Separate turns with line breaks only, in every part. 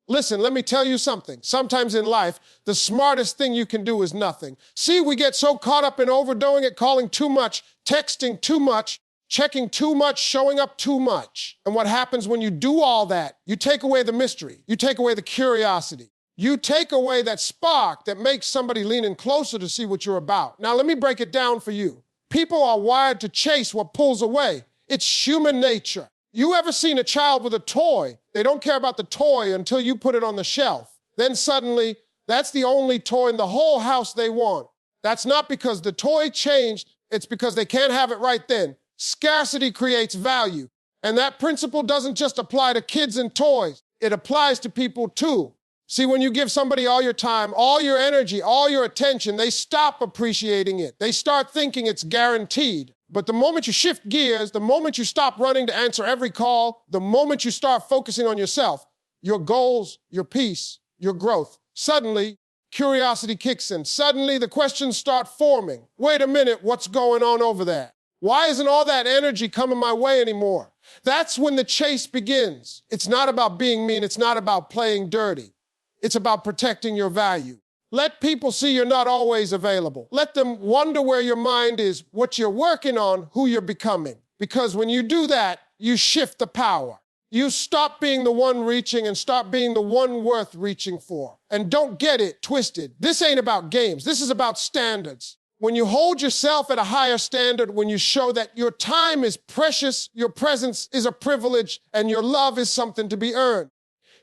Listen, let me tell you something. Sometimes in life, the smartest thing you can do is nothing. See, we get so caught up in overdoing it, calling too much, texting too much, checking too much, showing up too much. And what happens when you do all that? You take away the mystery. You take away the curiosity. You take away that spark that makes somebody lean in closer to see what you're about. Now, let me break it down for you. People are wired to chase what pulls away. It's human nature. You ever seen a child with a toy? They don't care about the toy until you put it on the shelf. Then suddenly, that's the only toy in the whole house they want. That's not because the toy changed, it's because they can't have it right then. Scarcity creates value. And that principle doesn't just apply to kids and toys. It applies to people too. See, when you give somebody all your time, all your energy, all your attention, they stop appreciating it. They start thinking it's guaranteed. But the moment you shift gears, the moment you stop running to answer every call, the moment you start focusing on yourself, your goals, your peace, your growth, suddenly curiosity kicks in. Suddenly the questions start forming. Wait a minute, what's going on over there? Why isn't all that energy coming my way anymore? That's when the chase begins. It's not about being mean. It's not about playing dirty. It's about protecting your value. Let people see you're not always available. Let them wonder where your mind is, what you're working on, who you're becoming. Because when you do that, you shift the power. You stop being the one reaching and start being the one worth reaching for. And don't get it twisted. This ain't about games. This is about standards. When you hold yourself at a higher standard, when you show that your time is precious, your presence is a privilege, and your love is something to be earned,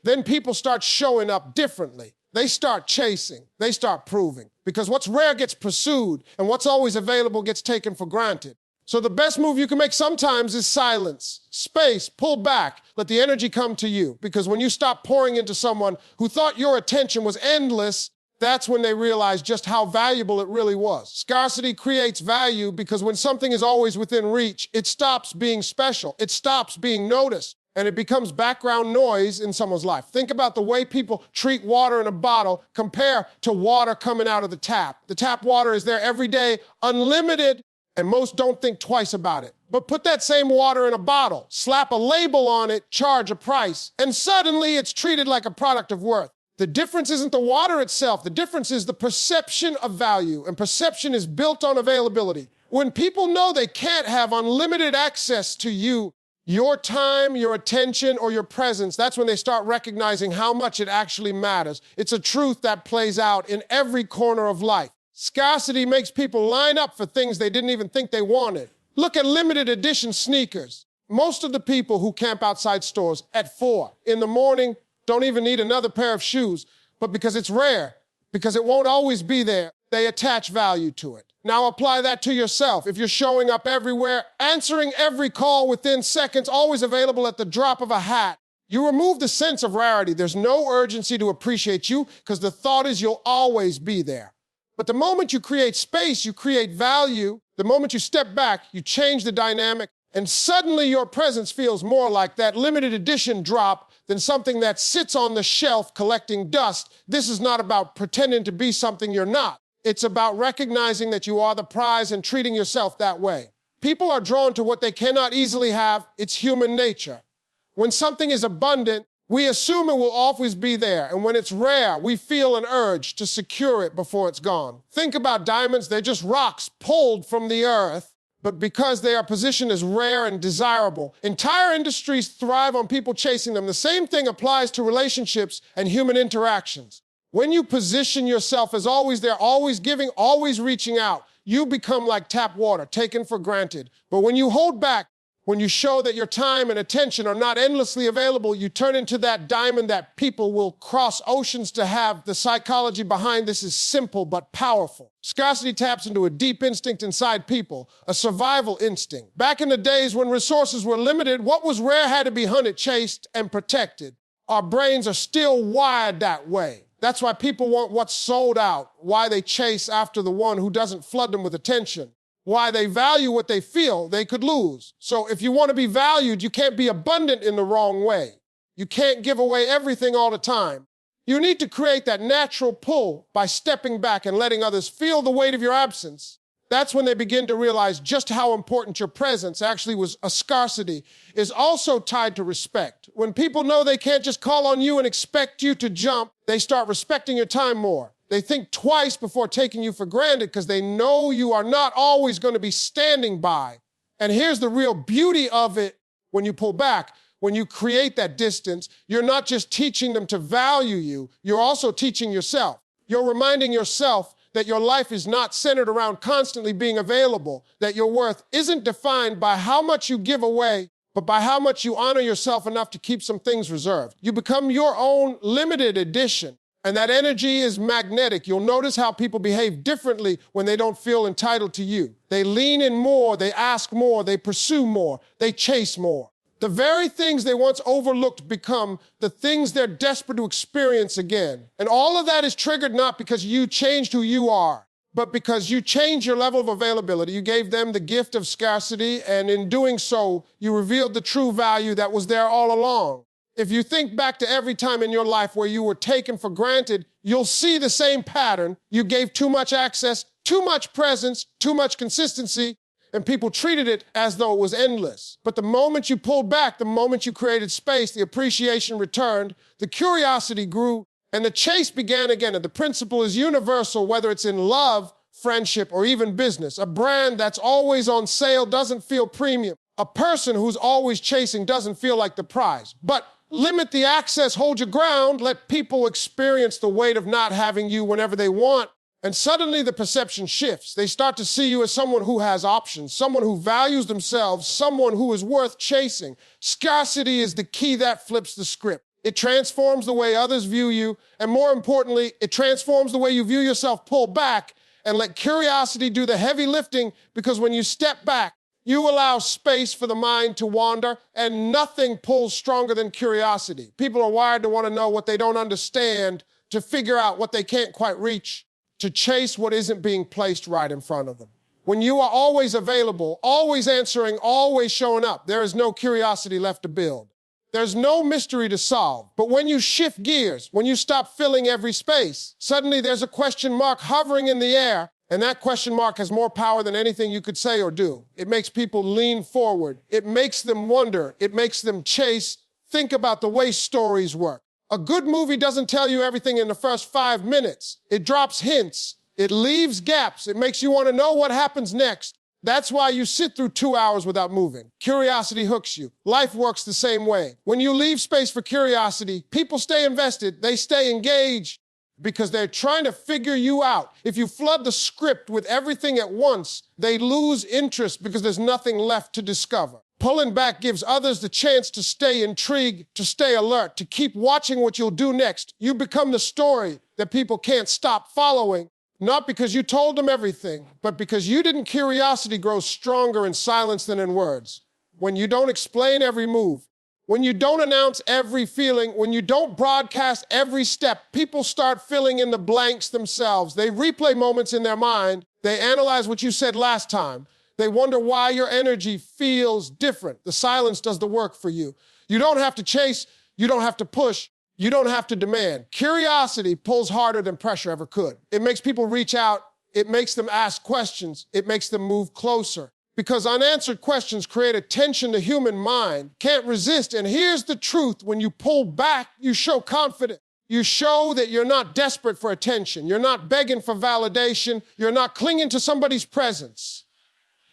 then people start showing up differently. They start chasing. They start proving. Because what's rare gets pursued, and what's always available gets taken for granted. So the best move you can make sometimes is silence, space, pull back, let the energy come to you. Because when you stop pouring into someone who thought your attention was endless, that's when they realize just how valuable it really was. Scarcity creates value because when something is always within reach, it stops being special. It stops being noticed. And it becomes background noise in someone's life. Think about the way people treat water in a bottle compared to water coming out of the tap. The tap water is there every day, unlimited, and most don't think twice about it. But put that same water in a bottle, slap a label on it, charge a price, and suddenly it's treated like a product of worth. The difference isn't the water itself. The difference is the perception of value, and perception is built on availability. When people know they can't have unlimited access to you, your time, your attention, or your presence, that's when they start recognizing how much it actually matters. It's a truth that plays out in every corner of life. Scarcity makes people line up for things they didn't even think they wanted. Look at limited edition sneakers. Most of the people who camp outside stores at 4 in the morning don't even need another pair of shoes, but because it's rare, because it won't always be there, they attach value to it. Now apply that to yourself. If you're showing up everywhere, answering every call within seconds, always available at the drop of a hat, you remove the sense of rarity. There's no urgency to appreciate you because the thought is you'll always be there. But the moment you create space, you create value. The moment you step back, you change the dynamic, and suddenly your presence feels more like that limited edition drop than something that sits on the shelf collecting dust. This is not about pretending to be something you're not. It's about recognizing that you are the prize and treating yourself that way. People are drawn to what they cannot easily have. It's human nature. When something is abundant, we assume it will always be there. And when it's rare, we feel an urge to secure it before it's gone. Think about diamonds. They're just rocks pulled from the earth. But because they are positioned as rare and desirable, entire industries thrive on people chasing them. The same thing applies to relationships and human interactions. When you position yourself as always there, always giving, always reaching out, you become like tap water, taken for granted. But when you hold back, when you show that your time and attention are not endlessly available, you turn into that diamond that people will cross oceans to have. The psychology behind this is simple but powerful. Scarcity taps into a deep instinct inside people, a survival instinct. Back in the days when resources were limited, what was rare had to be hunted, chased, and protected. Our brains are still wired that way. That's why people want what's sold out, why they chase after the one who doesn't flood them with attention, why they value what they feel they could lose. So if you want to be valued, you can't be abundant in the wrong way. You can't give away everything all the time. You need to create that natural pull by stepping back and letting others feel the weight of your absence. That's when they begin to realize just how important your presence actually was. A scarcity is also tied to respect. When people know they can't just call on you and expect you to jump, they start respecting your time more. They think twice before taking you for granted because they know you are not always going to be standing by. And here's the real beauty of it when you pull back. When you create that distance, you're not just teaching them to value you, you're also teaching yourself. You're reminding yourself that your life is not centered around constantly being available, that your worth isn't defined by how much you give away, but by how much you honor yourself enough to keep some things reserved. You become your own limited edition, and that energy is magnetic. You'll notice how people behave differently when they don't feel entitled to you. They lean in more, they ask more, they pursue more, they chase more. The very things they once overlooked become the things they're desperate to experience again. And all of that is triggered not because you changed who you are, but because you changed your level of availability. You gave them the gift of scarcity, and in doing so, you revealed the true value that was there all along. If you think back to every time in your life where you were taken for granted, you'll see the same pattern. You gave too much access, too much presence, too much consistency, and people treated it as though it was endless. But the moment you pulled back, the moment you created space, the appreciation returned, the curiosity grew, and the chase began again. And the principle is universal, whether it's in love, friendship, or even business. A brand that's always on sale doesn't feel premium. A person who's always chasing doesn't feel like the prize. But limit the access, hold your ground, let people experience the weight of not having you whenever they want. And suddenly the perception shifts. They start to see you as someone who has options, someone who values themselves, someone who is worth chasing. Scarcity is the key that flips the script. It transforms the way others view you, and more importantly, it transforms the way you view yourself. Pull back and let curiosity do the heavy lifting, because when you step back, you allow space for the mind to wander, and nothing pulls stronger than curiosity. People are wired to want to know what they don't understand, to figure out what they can't quite reach, to chase what isn't being placed right in front of them. When you are always available, always answering, always showing up, there is no curiosity left to build. There's no mystery to solve. But when you shift gears, when you stop filling every space, suddenly there's a question mark hovering in the air, and that question mark has more power than anything you could say or do. It makes people lean forward. It makes them wonder. It makes them chase. Think about the way stories work. A good movie doesn't tell you everything in the first 5 minutes. It drops hints. It leaves gaps. It makes you want to know what happens next. That's why you sit through 2 hours without moving. Curiosity hooks you. Life works the same way. When you leave space for curiosity, people stay invested. They stay engaged because they're trying to figure you out. If you flood the script with everything at once, they lose interest because there's nothing left to discover. Pulling back gives others the chance to stay intrigued, to stay alert, to keep watching what you'll do next. You become the story that people can't stop following, not because you told them everything, but because you didn't. Curiosity grows stronger in silence than in words. When you don't explain every move, when you don't announce every feeling, when you don't broadcast every step, people start filling in the blanks themselves. They replay moments in their mind. They analyze what you said last time. They wonder why your energy feels different. The silence does the work for you. You don't have to chase. You don't have to push. You don't have to demand. Curiosity pulls harder than pressure ever could. It makes people reach out. It makes them ask questions. It makes them move closer. Because unanswered questions create a tension the human mind can't resist. And here's the truth. When you pull back, you show confidence. You show that you're not desperate for attention. You're not begging for validation. You're not clinging to somebody's presence.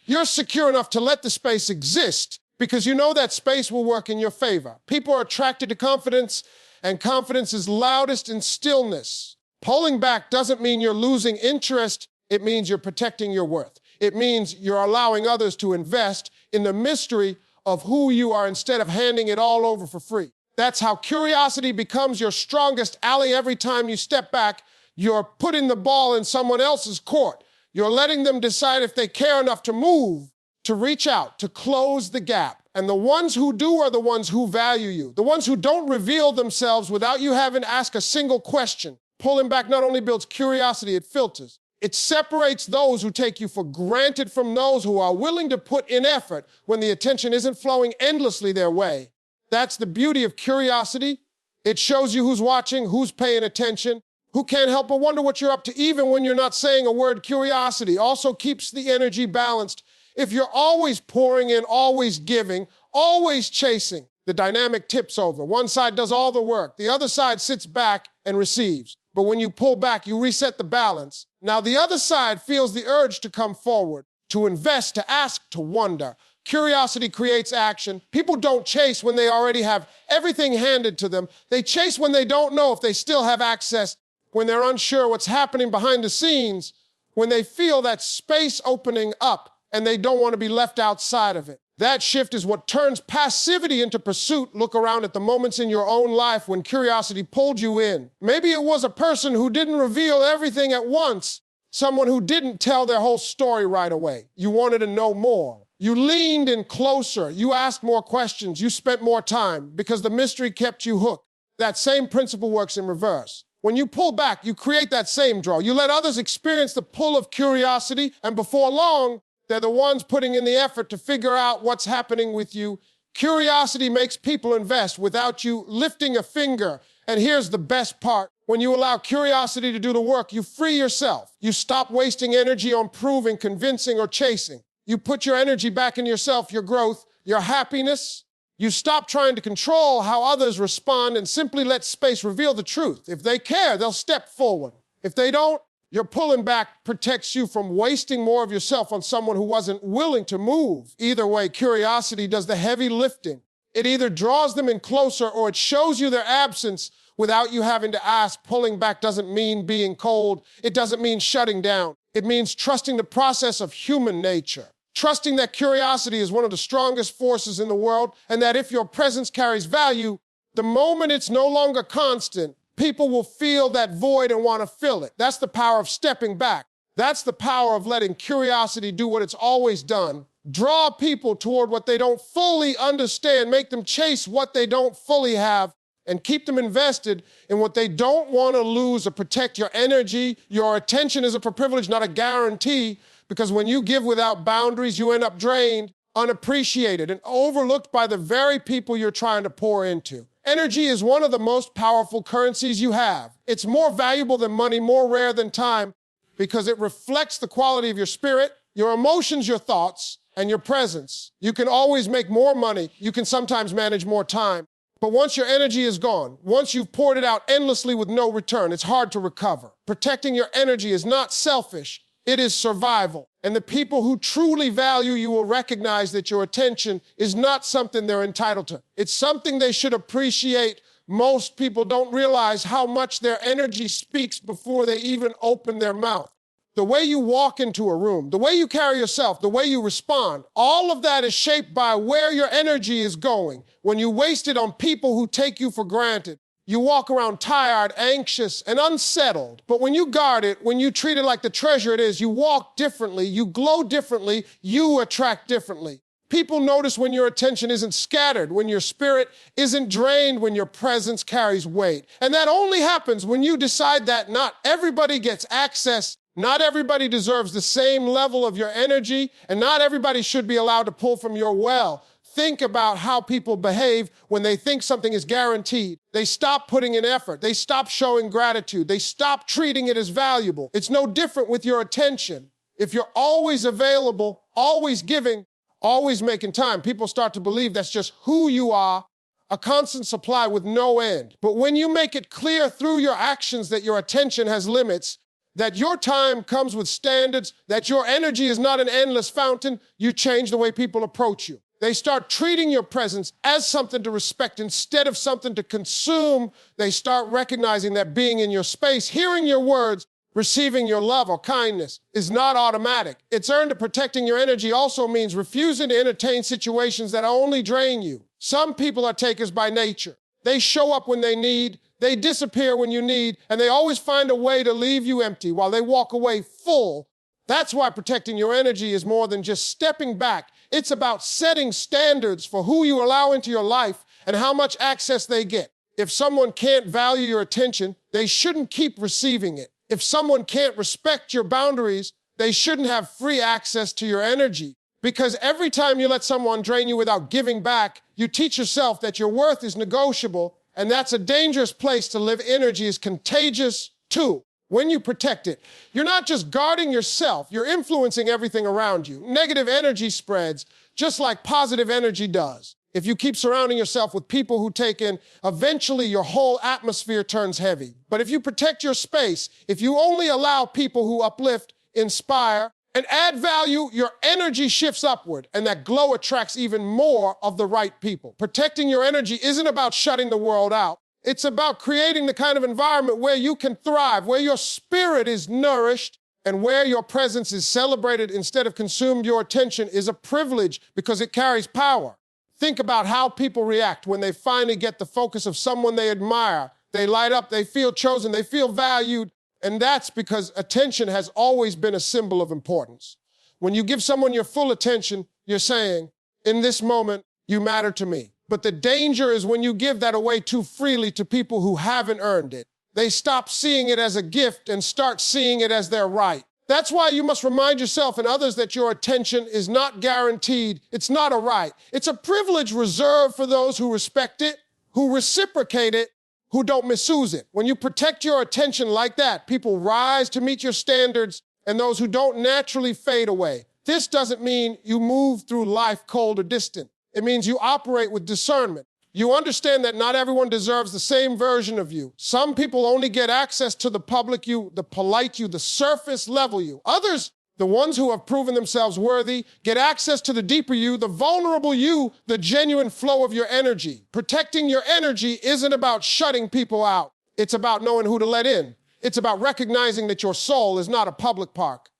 You're secure enough to let the space exist because you know that space will work in your favor. People are attracted to confidence, and confidence is loudest in stillness. Pulling back doesn't mean you're losing interest. It means you're protecting your worth. It means you're allowing others to invest in the mystery of who you are instead of handing it all over for free. That's how curiosity becomes your strongest ally. Every time you step back, you're putting the ball in someone else's court. You're letting them decide if they care enough to move, to reach out, to close the gap. And the ones who do are the ones who value you. The ones who don't reveal themselves without you having to ask a single question. Pulling back not only builds curiosity, it filters. It separates those who take you for granted from those who are willing to put in effort when the attention isn't flowing endlessly their way. That's the beauty of curiosity. It shows you who's watching, who's paying attention, who can't help but wonder what you're up to even when you're not saying a word. Curiosity also keeps the energy balanced. If you're always pouring in, always giving, always chasing, the dynamic tips over. One side does all the work. The other side sits back and receives. But when you pull back, you reset the balance. Now the other side feels the urge to come forward, to invest, to ask, to wonder. Curiosity creates action. People don't chase when they already have everything handed to them. They chase when they don't know if they still have access, when they're unsure what's happening behind the scenes, when they feel that space opening up and they don't want to be left outside of it. That shift is what turns passivity into pursuit. Look around at the moments in your own life when curiosity pulled you in. Maybe it was a person who didn't reveal everything at once, someone who didn't tell their whole story right away. You wanted to know more. You leaned in closer. You asked more questions. You spent more time because the mystery kept you hooked. That same principle works in reverse. When you pull back, you create that same draw. You let others experience the pull of curiosity, and before long, they're the ones putting in the effort to figure out what's happening with you. Curiosity makes people invest without you lifting a finger. And here's the best part. When you allow curiosity to do the work, you free yourself. You stop wasting energy on proving, convincing, or chasing. You put your energy back in yourself, your growth, your happiness. You stop trying to control how others respond and simply let space reveal the truth. If they care, they'll step forward. If they don't, your pulling back protects you from wasting more of yourself on someone who wasn't willing to move. Either way, curiosity does the heavy lifting. It either draws them in closer or it shows you their absence without you having to ask. Pulling back doesn't mean being cold. It doesn't mean shutting down. It means trusting the process of human nature. Trusting that curiosity is one of the strongest forces in the world, and that if your presence carries value, the moment it's no longer constant, people will feel that void and want to fill it. That's the power of stepping back. That's the power of letting curiosity do what it's always done. Draw people toward what they don't fully understand, make them chase what they don't fully have, and keep them invested in what they don't want to lose or protect. Your energy, your attention is a privilege, not a guarantee, because when you give without boundaries, you end up drained, unappreciated, and overlooked by the very people you're trying to pour into. Energy is one of the most powerful currencies you have. It's more valuable than money, more rare than time, because it reflects the quality of your spirit, your emotions, your thoughts, and your presence. You can always make more money. You can sometimes manage more time. But once your energy is gone, once you've poured it out endlessly with no return, it's hard to recover. Protecting your energy is not selfish. It is survival. And the people who truly value you will recognize that your attention is not something they're entitled to. It's something they should appreciate. Most people don't realize how much their energy speaks before they even open their mouth. The way you walk into a room, the way you carry yourself, the way you respond, all of that is shaped by where your energy is going. When you waste it on people who take you for granted, you walk around tired, anxious, and unsettled. But when you guard it, when you treat it like the treasure it is, you walk differently, you glow differently, you attract differently. People notice when your attention isn't scattered, when your spirit isn't drained, when your presence carries weight. And that only happens when you decide that not everybody gets access, not everybody deserves the same level of your energy, and not everybody should be allowed to pull from your well. Think about how people behave when they think something is guaranteed. They stop putting in effort. They stop showing gratitude. They stop treating it as valuable. It's no different with your attention. If you're always available, always giving, always making time, people start to believe that's just who you are, a constant supply with no end. But when you make it clear through your actions that your attention has limits, that your time comes with standards, that your energy is not an endless fountain, you change the way people approach you. They start treating your presence as something to respect instead of something to consume. They start recognizing that being in your space, hearing your words, receiving your love or kindness is not automatic. It's earned. Protecting your energy also means refusing to entertain situations that only drain you. Some people are takers by nature. They show up when they need, they disappear when you need, and they always find a way to leave you empty while they walk away full. That's why protecting your energy is more than just stepping back. It's about setting standards for who you allow into your life and how much access they get. If someone can't value your attention, they shouldn't keep receiving it. If someone can't respect your boundaries, they shouldn't have free access to your energy. Because every time you let someone drain you without giving back, you teach yourself that your worth is negotiable, and that's a dangerous place to live. Energy is contagious, Two, when you protect it, you're not just guarding yourself, you're influencing everything around you. Negative energy spreads just like positive energy does. If you keep surrounding yourself with people who take in, eventually your whole atmosphere turns heavy. But if you protect your space, if you only allow people who uplift, inspire, and add value, your energy shifts upward, and that glow attracts even more of the right people. Protecting your energy isn't about shutting the world out. It's about creating the kind of environment where you can thrive, where your spirit is nourished, and where your presence is celebrated instead of consumed. Your attention is a privilege because it carries power. Think about how people react when they finally get the focus of someone they admire. They light up, they feel chosen, they feel valued, and that's because attention has always been a symbol of importance. When you give someone your full attention, you're saying, in this moment, you matter to me. But the danger is when you give that away too freely to people who haven't earned it. They stop seeing it as a gift and start seeing it as their right. That's why you must remind yourself and others that your attention is not guaranteed. It's not a right. It's a privilege reserved for those who respect it, who reciprocate it, who don't misuse it. When you protect your attention like that, people rise to meet your standards, and those who don't naturally fade away. This doesn't mean you move through life cold or distant. It means you operate with discernment. You understand that not everyone deserves the same version of you. Some people only get access to the public you, the polite you, the surface level you. Others, the ones who have proven themselves worthy, get access to the deeper you, the vulnerable you, the genuine flow of your energy. Protecting your energy isn't about shutting people out. It's about knowing who to let in. It's about recognizing that your soul is not a public park.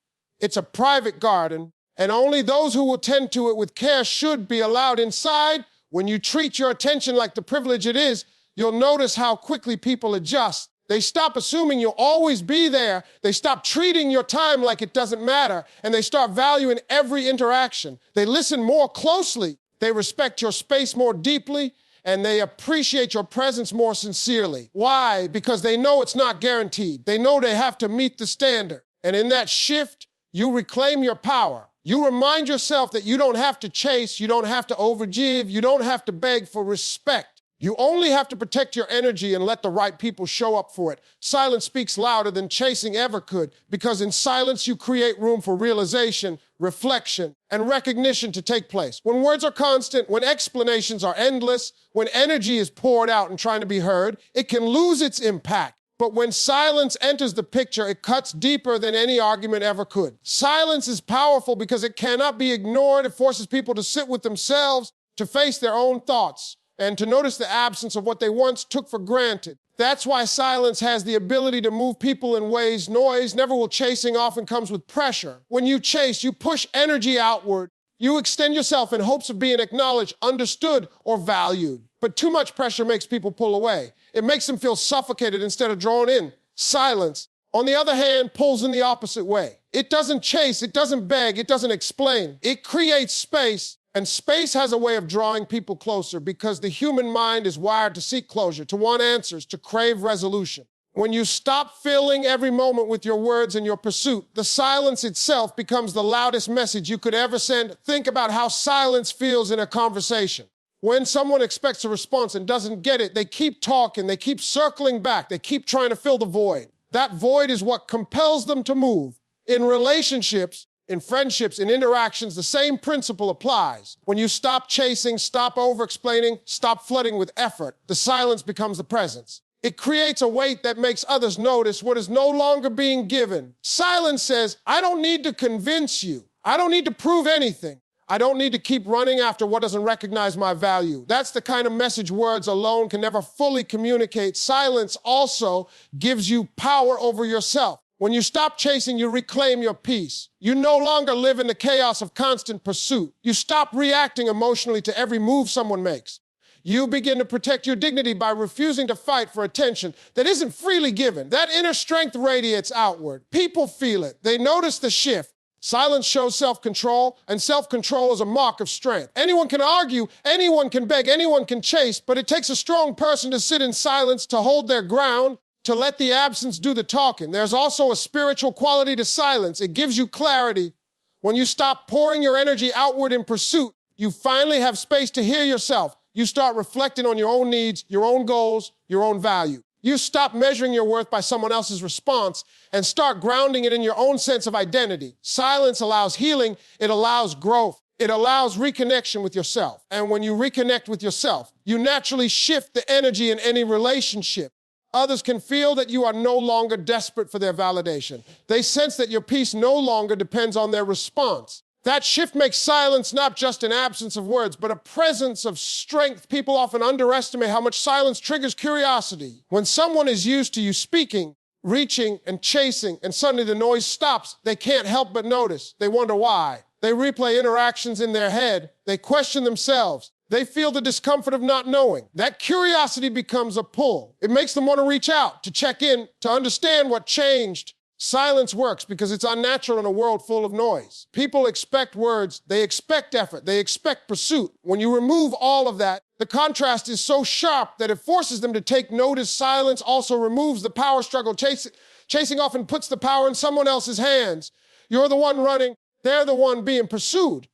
It's a private garden, and only those who will tend to it with care should be allowed inside. When you treat your attention like the privilege it is, you'll notice how quickly people adjust. They stop assuming you'll always be there. They stop treating your time like it doesn't matter, and they start valuing every interaction. They listen more closely. They respect your space more deeply, and they appreciate your presence more sincerely. Why? Because they know it's not guaranteed. They know they have to meet the standard. And in that shift, you reclaim your power. You remind yourself that you don't have to chase, you don't have to overgive, you don't have to beg for respect. You only have to protect your energy and let the right people show up for it. Silence speaks louder than chasing ever could, because in silence you create room for realization, reflection, and recognition to take place. When words are constant, when explanations are endless, when energy is poured out and trying to be heard, it can lose its impact. But when silence enters the picture, it cuts deeper than any argument ever could. Silence is powerful because it cannot be ignored. It forces people to sit with themselves, to face their own thoughts, and to notice the absence of what they once took for granted. That's why silence has the ability to move people in ways noise never will. Chasing often comes with pressure. When you chase, you push energy outward. You extend yourself in hopes of being acknowledged, understood, or valued. But too much pressure makes people pull away. It makes them feel suffocated instead of drawn in. Silence, on the other hand, pulls in the opposite way. It doesn't chase, it doesn't beg, it doesn't explain. It creates space, and space has a way of drawing people closer because the human mind is wired to seek closure, to want answers, to crave resolution. When you stop filling every moment with your words and your pursuit, the silence itself becomes the loudest message you could ever send. Think about how silence feels in a conversation. When someone expects a response and doesn't get it, they keep talking, they keep circling back, they keep trying to fill the void. That void is what compels them to move. In relationships, in friendships, in interactions, the same principle applies. When you stop chasing, stop over-explaining, stop flooding with effort, the silence becomes the presence. It creates a weight that makes others notice what is no longer being given. Silence says, I don't need to convince you. I don't need to prove anything. I don't need to keep running after what doesn't recognize my value. That's the kind of message words alone can never fully communicate. Silence also gives you power over yourself. When you stop chasing, you reclaim your peace. You no longer live in the chaos of constant pursuit. You stop reacting emotionally to every move someone makes. You begin to protect your dignity by refusing to fight for attention that isn't freely given. That inner strength radiates outward. People feel it. They notice the shift. Silence shows self-control, and self-control is a mark of strength. Anyone can argue, anyone can beg, anyone can chase, but it takes a strong person to sit in silence, to hold their ground, to let the absence do the talking. There's also a spiritual quality to silence. It gives you clarity. When you stop pouring your energy outward in pursuit, you finally have space to hear yourself. You start reflecting on your own needs, your own goals, your own value. You stop measuring your worth by someone else's response and start grounding it in your own sense of identity. Silence allows healing. It allows growth. It allows reconnection with yourself. And when you reconnect with yourself, you naturally shift the energy in any relationship. Others can feel that you are no longer desperate for their validation. They sense that your peace no longer depends on their response. That shift makes silence not just an absence of words, but a presence of strength. People often underestimate how much silence triggers curiosity. When someone is used to you speaking, reaching, and chasing, and suddenly the noise stops, they can't help but notice. They wonder why. They replay interactions in their head. They question themselves. They feel the discomfort of not knowing. That curiosity becomes a pull. It makes them want to reach out, to check in, to understand what changed. Silence works because it's unnatural in a world full of noise. People expect words, they expect effort, they expect pursuit. When you remove all of that, the contrast is so sharp that it forces them to take notice. Silence also removes the power struggle. Chasing often puts the power in someone else's hands. You're the one running, they're the one being pursued.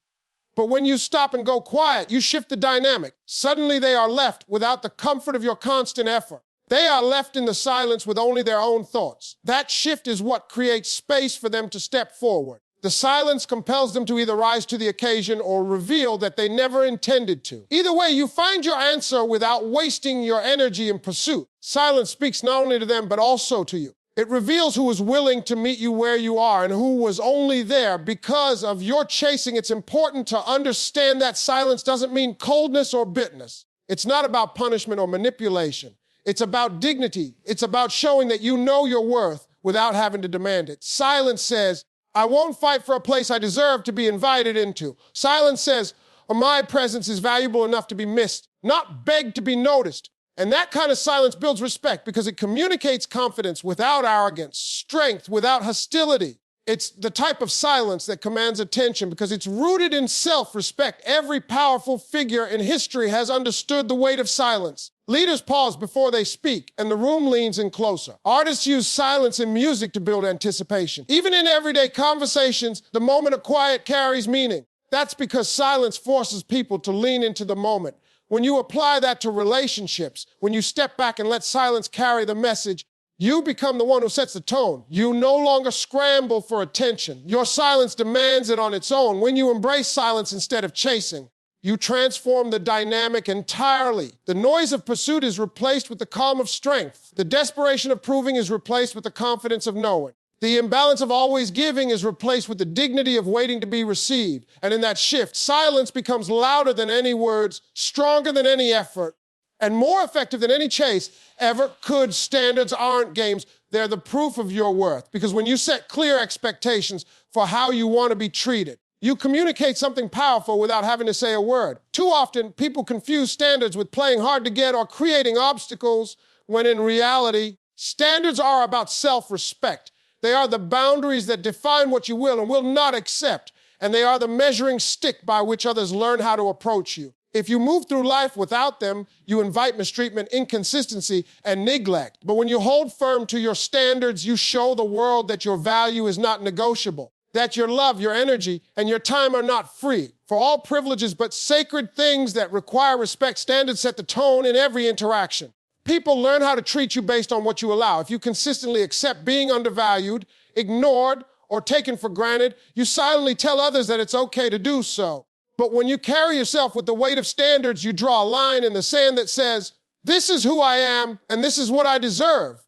But when you stop and go quiet, you shift the dynamic. Suddenly they are left without the comfort of your constant effort. They are left in the silence with only their own thoughts. That shift is what creates space for them to step forward. The silence compels them to either rise to the occasion or reveal that they never intended to. Either way, you find your answer without wasting your energy in pursuit. Silence speaks not only to them, but also to you. It reveals who is willing to meet you where you are and who was only there because of your chasing. It's important to understand that silence doesn't mean coldness or bitterness. It's not about punishment or manipulation. It's about dignity. It's about showing that you know your worth without having to demand it. Silence says, I won't fight for a place I deserve to be invited into. Silence says, my presence is valuable enough to be missed, not begged to be noticed. And that kind of silence builds respect because it communicates confidence without arrogance, strength without hostility. It's the type of silence that commands attention because it's rooted in self-respect. Every powerful figure in history has understood the weight of silence. Leaders pause before they speak, and the room leans in closer. Artists use silence in music to build anticipation. Even in everyday conversations, the moment of quiet carries meaning. That's because silence forces people to lean into the moment. When you apply that to relationships, when you step back and let silence carry the message, you become the one who sets the tone. You no longer scramble for attention. Your silence demands it on its own. When you embrace silence instead of chasing, you transform the dynamic entirely. The noise of pursuit is replaced with the calm of strength. The desperation of proving is replaced with the confidence of knowing. The imbalance of always giving is replaced with the dignity of waiting to be received. And in that shift, silence becomes louder than any words, stronger than any effort, and more effective than any chase ever could. Standards aren't games. They're the proof of your worth. Because when you set clear expectations for how you want to be treated, you communicate something powerful without having to say a word. Too often, people confuse standards with playing hard to get or creating obstacles, when in reality, standards are about self-respect. They are the boundaries that define what you will and will not accept. And they are the measuring stick by which others learn how to approach you. If you move through life without them, you invite mistreatment, inconsistency, and neglect. But when you hold firm to your standards, you show the world that your value is not negotiable, that your love, your energy, and your time are not free. For all privileges but sacred things that require respect, standards set the tone in every interaction. People learn how to treat you based on what you allow. If you consistently accept being undervalued, ignored, or taken for granted, you silently tell others that it's okay to do so. But when you carry yourself with the weight of standards, you draw a line in the sand that says, this is who I am and this is what I deserve.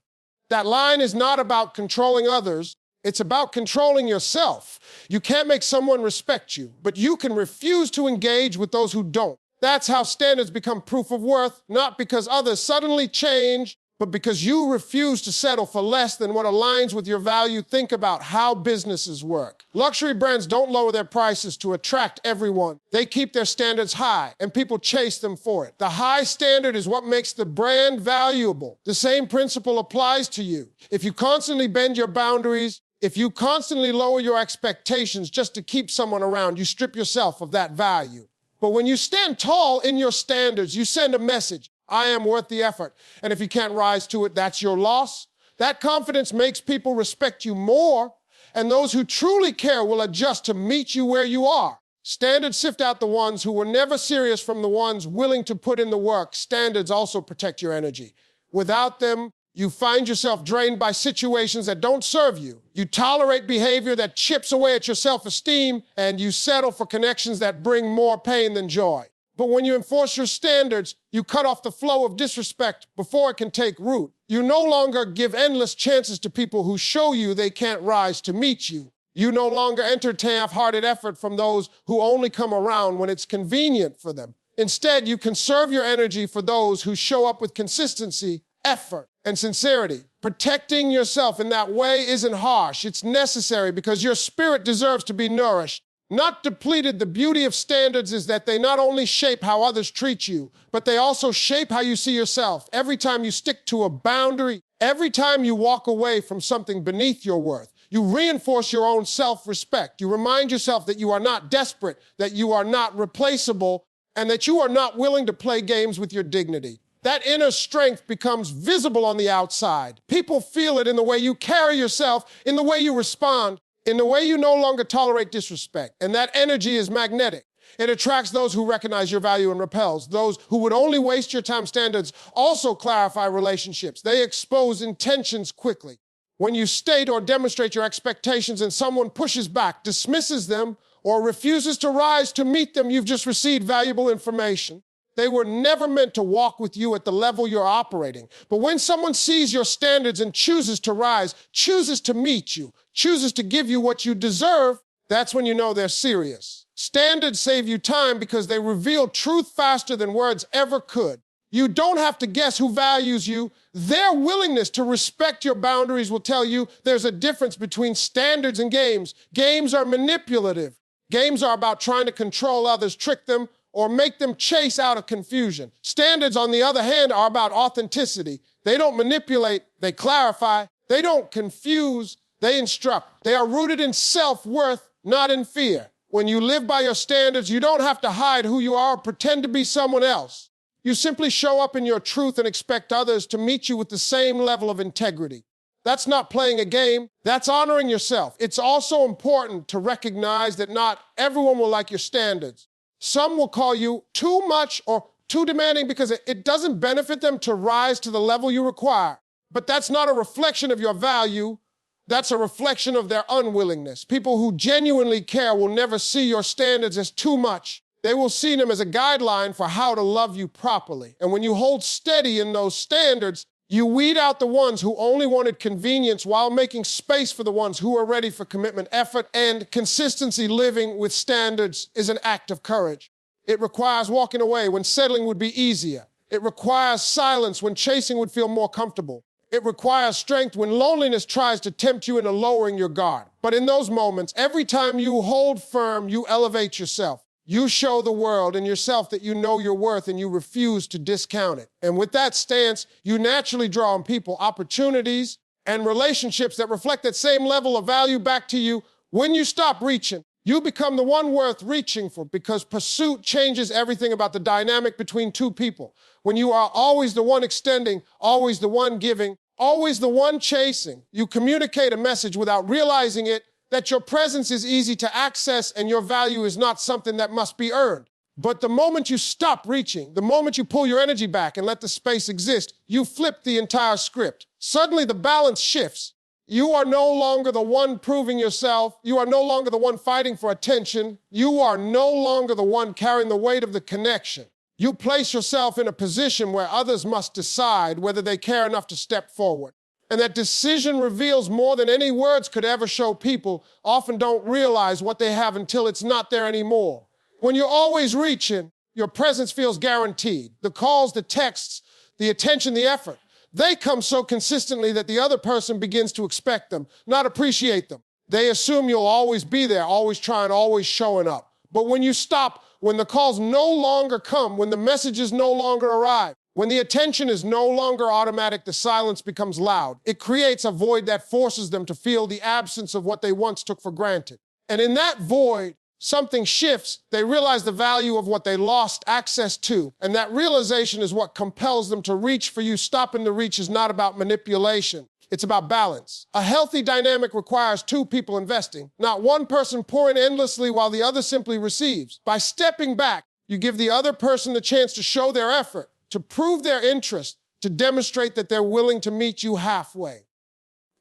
That line is not about controlling others. It's about controlling yourself. You can't make someone respect you, but you can refuse to engage with those who don't. That's how standards become proof of worth, not because others suddenly change, but because you refuse to settle for less than what aligns with your value. Think about how businesses work. Luxury brands don't lower their prices to attract everyone. They keep their standards high, and people chase them for it. The high standard is what makes the brand valuable. The same principle applies to you. If you constantly bend your boundaries, if you constantly lower your expectations just to keep someone around, you strip yourself of that value. But when you stand tall in your standards, you send a message. I am worth the effort. And if you can't rise to it, that's your loss. That confidence makes people respect you more, and those who truly care will adjust to meet you where you are. Standards sift out the ones who were never serious from the ones willing to put in the work. Standards also protect your energy. Without them, You find yourself drained by situations that don't serve you. You tolerate behavior that chips away at your self-esteem, and you settle for connections that bring more pain than joy. But when you enforce your standards, you cut off the flow of disrespect before it can take root. You no longer give endless chances to people who show you they can't rise to meet you. You no longer entertain half-hearted effort from those who only come around when it's convenient for them. Instead, you conserve your energy for those who show up with consistency, effort, and sincerity. Protecting yourself in that way isn't harsh. It's necessary because your spirit deserves to be nourished, not depleted. The beauty of standards is that they not only shape how others treat you, but they also shape how you see yourself. Every time you stick to a boundary, every time you walk away from something beneath your worth, you reinforce your own self-respect. You remind yourself that you are not desperate, that you are not replaceable, and that you are not willing to play games with your dignity. That inner strength becomes visible on the outside. People feel it in the way you carry yourself, in the way you respond, in the way you no longer tolerate disrespect. And that energy is magnetic. It attracts those who recognize your value and repels those who would only waste your time. Standards also clarify relationships. They expose intentions quickly. When you state or demonstrate your expectations and someone pushes back, dismisses them, or refuses to rise to meet them, you've just received valuable information. They were never meant to walk with you at the level you're operating. But when someone sees your standards and chooses to rise, chooses to meet you, chooses to give you what you deserve, that's when you know they're serious. Standards save you time because they reveal truth faster than words ever could. You don't have to guess who values you. Their willingness to respect your boundaries will tell you there's a difference between standards and games. Games are manipulative. Games are about trying to control others, trick them, or make them chase out of confusion. Standards, on the other hand, are about authenticity. They don't manipulate, they clarify. They don't confuse, they instruct. They are rooted in self-worth, not in fear. When you live by your standards, you don't have to hide who you are or pretend to be someone else. You simply show up in your truth and expect others to meet you with the same level of integrity. That's not playing a game, that's honoring yourself. It's also important to recognize that not everyone will like your standards. Some will call you too much or too demanding because it doesn't benefit them to rise to the level you require. But that's not a reflection of your value, that's a reflection of their unwillingness. People who genuinely care will never see your standards as too much. They will see them as a guideline for how to love you properly. And when you hold steady in those standards, you weed out the ones who only wanted convenience while making space for the ones who are ready for commitment, effort, and consistency. Living with standards is an act of courage. It requires walking away when settling would be easier. It requires silence when chasing would feel more comfortable. It requires strength when loneliness tries to tempt you into lowering your guard. But in those moments, every time you hold firm, you elevate yourself. You show the world and yourself that you know your worth and you refuse to discount it. And with that stance, you naturally draw on people, opportunities, and relationships that reflect that same level of value back to you. When you stop reaching, you become the one worth reaching for, because pursuit changes everything about the dynamic between two people. When you are always the one extending, always the one giving, always the one chasing, you communicate a message without realizing it, that your presence is easy to access and your value is not something that must be earned. But the moment you stop reaching, the moment you pull your energy back and let the space exist, you flip the entire script. Suddenly the balance shifts. You are no longer the one proving yourself. You are no longer the one fighting for attention. You are no longer the one carrying the weight of the connection. You place yourself in a position where others must decide whether they care enough to step forward. And that decision reveals more than any words could ever show. People often don't realize what they have until it's not there anymore. When you're always reaching, your presence feels guaranteed. The calls, the texts, the attention, the effort, they come so consistently that the other person begins to expect them, not appreciate them. They assume you'll always be there, always trying, always showing up. But when you stop, when the calls no longer come, when the messages no longer arrive, when the attention is no longer automatic, the silence becomes loud. It creates a void that forces them to feel the absence of what they once took for granted. And in that void, something shifts. They realize the value of what they lost access to. And that realization is what compels them to reach for you. Stopping the reach is not about manipulation. It's about balance. A healthy dynamic requires two people investing, not one person pouring endlessly while the other simply receives. By stepping back, you give the other person the chance to show their effort, to prove their interest, to demonstrate that they're willing to meet you halfway.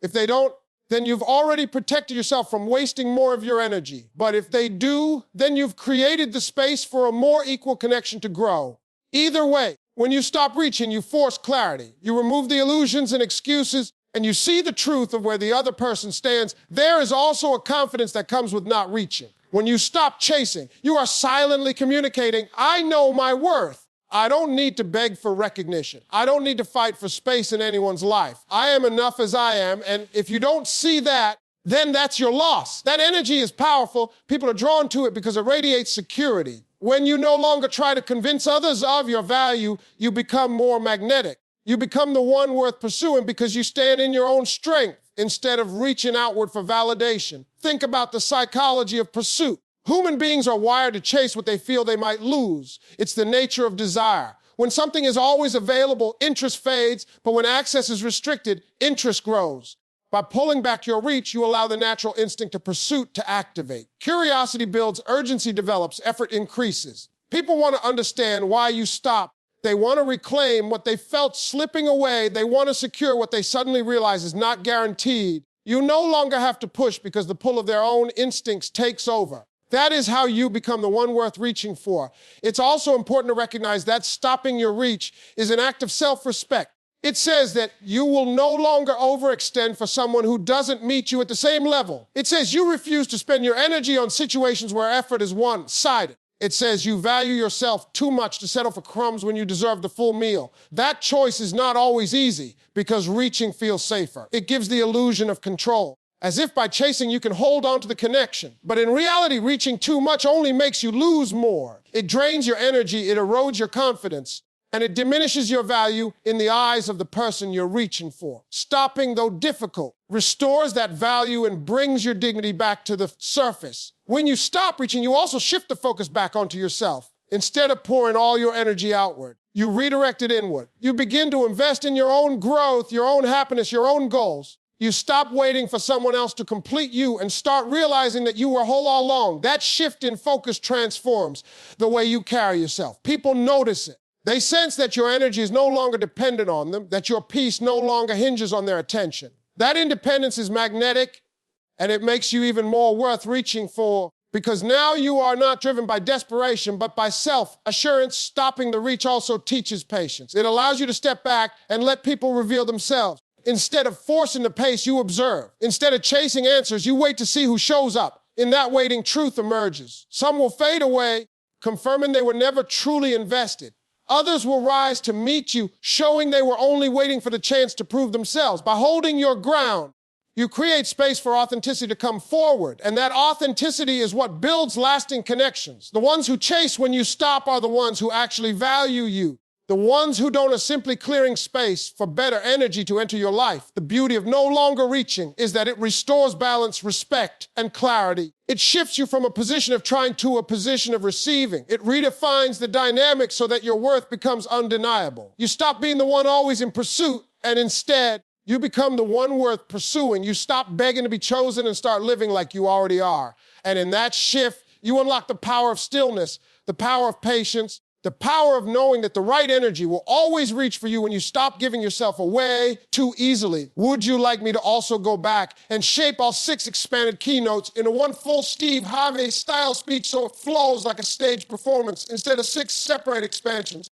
If they don't, then you've already protected yourself from wasting more of your energy. But if they do, then you've created the space for a more equal connection to grow. Either way, when you stop reaching, you force clarity. You remove the illusions and excuses, and you see the truth of where the other person stands. There is also a confidence that comes with not reaching. When you stop chasing, you are silently communicating, I know my worth. I don't need to beg for recognition. I don't need to fight for space in anyone's life. I am enough as I am, and if you don't see that, then that's your loss. That energy is powerful. People are drawn to it because it radiates security. When you no longer try to convince others of your value, you become more magnetic. You become the one worth pursuing because you stand in your own strength instead of reaching outward for validation. Think about the psychology of pursuit. Human beings are wired to chase what they feel they might lose. It's the nature of desire. When something is always available, interest fades, but when access is restricted, interest grows. By pulling back your reach, you allow the natural instinct of pursuit to activate. Curiosity builds, urgency develops, effort increases. People want to understand why you stop. They want to reclaim what they felt slipping away. They want to secure what they suddenly realize is not guaranteed. You no longer have to push because the pull of their own instincts takes over. That is how you become the one worth reaching for. It's also important to recognize that stopping your reach is an act of self-respect. It says that you will no longer overextend for someone who doesn't meet you at the same level. It says you refuse to spend your energy on situations where effort is one-sided. It says you value yourself too much to settle for crumbs when you deserve the full meal. That choice is not always easy because reaching feels safer. It gives the illusion of control, as if by chasing you can hold on to the connection. But in reality, reaching too much only makes you lose more. It drains your energy, it erodes your confidence, and it diminishes your value in the eyes of the person you're reaching for. Stopping, though difficult, restores that value and brings your dignity back to the surface. When you stop reaching, you also shift the focus back onto yourself. Instead of pouring all your energy outward, you redirect it inward. You begin to invest in your own growth, your own happiness, your own goals. You stop waiting for someone else to complete you and start realizing that you were whole all along. That shift in focus transforms the way you carry yourself. People notice it. They sense that your energy is no longer dependent on them, that your peace no longer hinges on their attention. That independence is magnetic, and it makes you even more worth reaching for, because now you are not driven by desperation, but by self-assurance. Stopping the reach also teaches patience. It allows you to step back and let people reveal themselves. Instead of forcing the pace, you observe. Instead of chasing answers, you wait to see who shows up. In that waiting, truth emerges. Some will fade away, confirming they were never truly invested. Others will rise to meet you, showing they were only waiting for the chance to prove themselves. By holding your ground, you create space for authenticity to come forward, and that authenticity is what builds lasting connections. The ones who chase when you stop are the ones who actually value you. The ones who don't are simply clearing space for better energy to enter your life. The beauty of no longer reaching is that it restores balance, respect, and clarity. It shifts you from a position of trying to a position of receiving. It redefines the dynamic so that your worth becomes undeniable. You stop being the one always in pursuit, and instead, you become the one worth pursuing. You stop begging to be chosen and start living like you already are. And in that shift, you unlock the power of stillness, the power of patience, the power of knowing that the right energy will always reach for you when you stop giving yourself away too easily. Would you like me to also go back and shape all 6 expanded keynotes into one full Steve Harvey style speech so it flows like a stage performance instead of 6 separate expansions?